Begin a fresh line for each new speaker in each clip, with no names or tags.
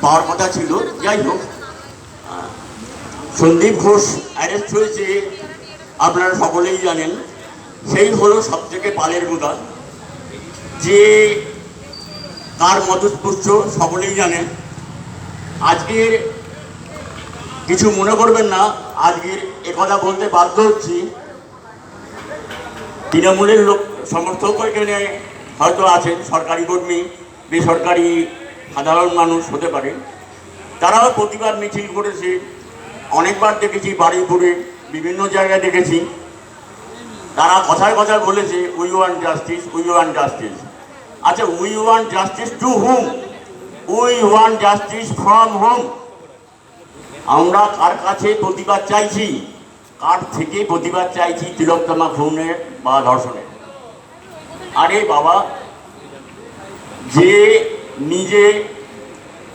পাওয়ার কথা ছিল। যাই হোক, সন্দীপ ঘোষ অ্যারেস্ট হয়েছে আপনারা সকলেই জানেন। সেই হলো সব থেকে পালের গোদা, যে কার মদতপুষ্ট সকলেই জানেন। আজকের কিছু মনে করবেন না, আজকের একথা বলতে বাধ্য হচ্ছি, তৃণমূলের লোক সমর্থক এখানে হয়তো আছেন, সরকারি কর্মী, বেসরকারি সাধারণ মানুষ হতে পারে, তারাও প্রতিবাদ মিছিল করেছে। অনেকবার দেখেছি, বাড়িপুরে বিভিন্ন জায়গায় দেখেছি, তারা কথায় কথায় বলেছে we want justice, we want justice. আচ্ছা, we want justice to whom? We want justice from whom? আমরা কার কাছে প্রতিবাদ চাইছি? কার থেকে প্রতিবাদ চাইছি তিলোত্তমা খুনের বা ধর্ষণের? আরে বাবা, যে নিজে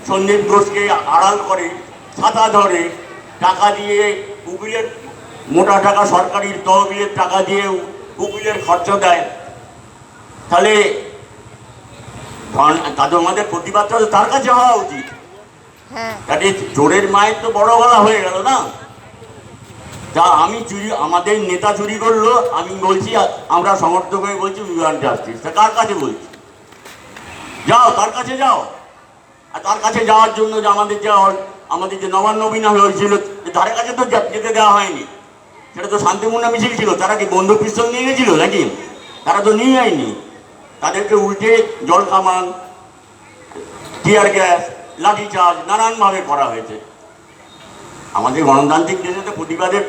সন্দীপ ঘোষকে আড়াল করে, ছাতা ধরে, টাকা দিয়ে উকিলের, মোটা টাকা সরকারি তহবিলের টাকা দিয়ে উকিলের খরচা দেয়, তাহলে তাদের আমাদের প্রতিবাদটা তার কাছে হওয়া উচিত। তাহলে চোরের মায়ের তো বড় গলা হয়ে গেল না? যা আমি চুরি, আমাদের নেতা চুরি করলো, আমি বলছি, আমরা সমর্থক হয়ে বলছি উই ওয়ান্ট জাস্টিস। তা কার কাছে বলছি? যাও, তার কাছে যাও। আর তার কাছে যাওয়ার জন্য যে আমাদের যে নবান্ন অভিনয় হয়েছিল, তার কাছে তো যেতে দেওয়া হয়নি। সেটা তো শান্তিপূর্ণ মিছিল ছিল। তারা কি বন্দুক পিস্তল নিয়ে গেছিল নাকি? তারা তো নিয়ে যায়নি। তাদেরকে উল্টে জল কামান, টিয়ার গ্যাস, লাঠিচার্জ নানানভাবে করা হয়েছে। আমাদের গণতান্ত্রিক দেশে তো প্রতিবাদের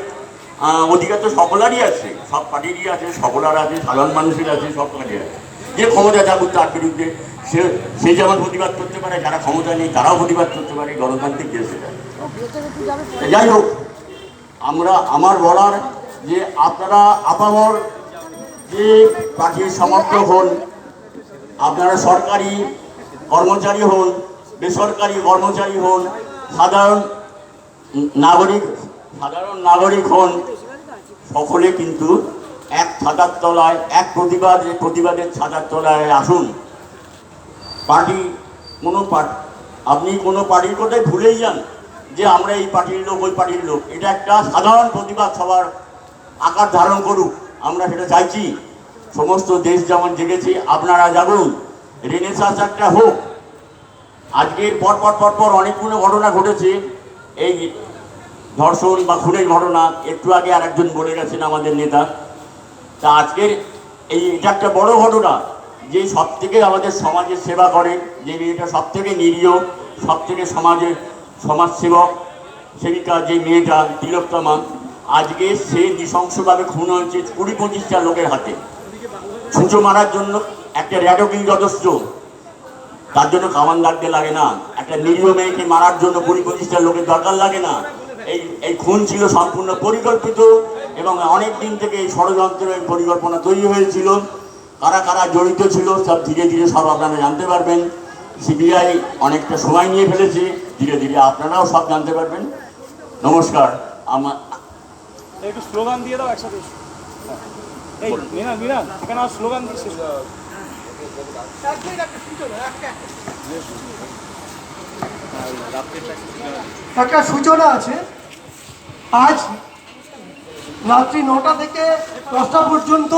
অধিকার তো সকলেরই আছে, সব পার্টিরই আছে, সকলার আছে, সাধারণ মানুষের আছে, সব পার্টির আছে। যে ক্ষমতা থাকুক তার বিরুদ্ধে সে যেমন প্রতিবাদ করতে পারে, যারা ক্ষমতা নেই তারাও প্রতিবাদ করতে পারে, গণতান্ত্রিক দেশ এটা। যাই হোক, আমার বলার যে আপনারা আপামর যে পার্টির সমর্থক হন, আপনারা সরকারি কর্মচারী হন, বেসরকারি কর্মচারী হন, সাধারণ নাগরিক হন, সকলে কিন্তু এক ছাতার তলায়, এক প্রতিবাদের ছাতার তলায় আসুন। আপনি কোনো পার্টির কথাই ভুলেই যান যে আমরা এই পার্টির লোক, ওই পার্টির লোক। এটা একটা সাধারণ প্রতিবাদ সবার আকার ধারণ করুক, আমরা সেটা চাইছি। সমস্ত দেশ যেমন জেগেছে, আপনারা জাগুন, রেনেসাঁস একটা হোক। আজকের পরপর অনেকগুলো ঘটনা ঘটেছে, এই ধর্ষণ বা খুনের ঘটনা। একটু আগে আর একজন বলে গেছেন আমাদের নেতা। তা আজকের এটা একটা বড় ঘটনা, যে সব থেকে আমাদের সমাজের সেবা করে, যে মেয়েটা সব থেকে নিরীহ, সব থেকে সমাজসেবক সেবিকা, যে মেয়েটা তিলোত্তমা, আজকে সে নৃশংসভাবে খুন হয়েছে 20-25টা লোকের হাতে। ছুঁচো মারার জন্য একটা র্যাডোকিং যথেষ্ট, তার জন্য কামান লাগতে লাগে না। একটা নিরীহ মেয়েকে মারার জন্য 20-25টা লোকের দরকার লাগে না। এই খুন ছিল সম্পূর্ণ পরিকল্পিত, এবং অনেক দিন থেকে এই ষড়যন্ত্রের পরিকল্পনা তৈরি হয়েছিল। কারা কারা জড়িত ছিল সব ধীরে ধীরে সব আপনারা জানতে পারবেন। সিবিআই অনেকটা সময় নিয়ে ফেলেছে, ধীরে ধীরে আপনারাও সব জানতে পারবেন। নমস্কার। আমার
একটু স্লোগান দিয়ে দাও একসাথে। এই মিনা এখানে স্লোগান দিচ্ছি।
একটা সূচনা আছে। আজ রাত্রি 9টা থেকে 10টা পর্যন্ত